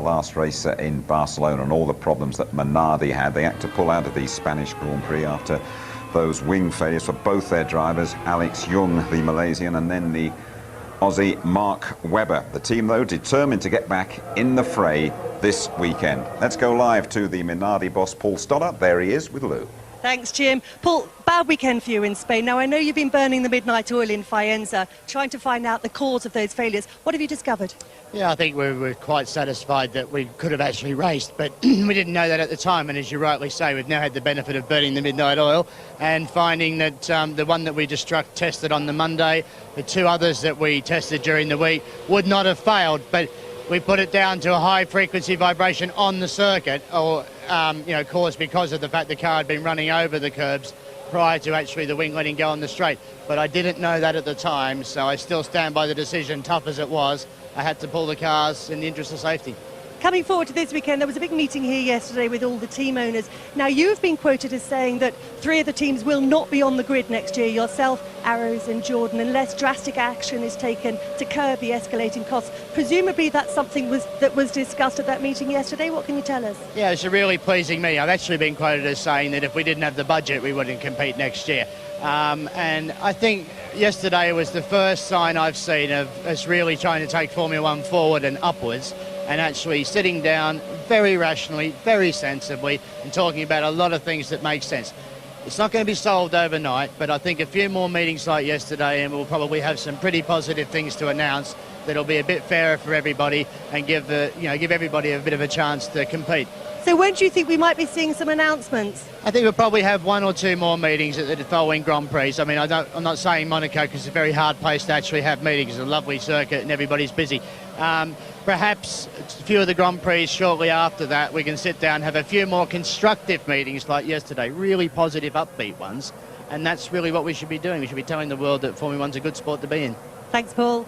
Last race in Barcelona and all the problems that Minardi had. They had to pull out of the Spanish Grand Prix after those wing failures for both their drivers, Alex Young, the Malaysian, and then the Aussie Mark Webber. The team, though, determined to get back in the fray this weekend. Let's go live to the Minardi boss, Paul Stoddart. There he is with Lou. Thanks, Jim. Paul, bad weekend for you in Spain. Now, I know you've been burning the midnight oil in Faenza, trying to find out the cause of those failures. What have you discovered? Yeah, I think we were quite satisfied that we could have actually raced, but we didn't know that at the time. And as you rightly say, we've now had the benefit of burning the midnight oil and finding that the one that we just tested on the Monday, the two others that we tested during the week would not have failed, but we put it down to a high frequency vibration on the circuit, or caused because of the fact the car had been running over the curbs prior to actually the wing letting go on the straight. But I didn't know that at the time, so I still stand by the decision, tough as it was. I had to pull the cars in the interest of safety. Coming forward to this weekend, there was a big meeting here yesterday with all the team owners. Now, you've been quoted as saying that 3 of the teams will not be on the grid next year, yourself, Arrows and Jordan, unless drastic action is taken to curb the escalating costs. Presumably that's something that was discussed at that meeting yesterday. What can you tell us? Yeah, it's really pleasing me. I've actually been quoted as saying that if we didn't have the budget, we wouldn't compete next year. And I think yesterday was the first sign I've seen of us really trying to take Formula One forward and upwards, and actually sitting down very rationally, very sensibly, and talking about a lot of things that make sense. It's not going to be solved overnight, but I think a few more meetings like yesterday and we'll probably have some pretty positive things to announce that'll be a bit fairer for everybody and give everybody a bit of a chance to compete. So when do you think we might be seeing some announcements? I think we'll probably have 1 or 2 more meetings at the following Grand Prix. I mean, I'm not saying Monaco because it's a very hard place to actually have meetings. It's a lovely circuit and everybody's busy. Perhaps a few of the Grand Prix shortly after that, we can sit down, have a few more constructive meetings like yesterday, really positive, upbeat ones. And that's really what we should be doing. We should be telling the world that Formula One's a good sport to be in. Thanks, Paul.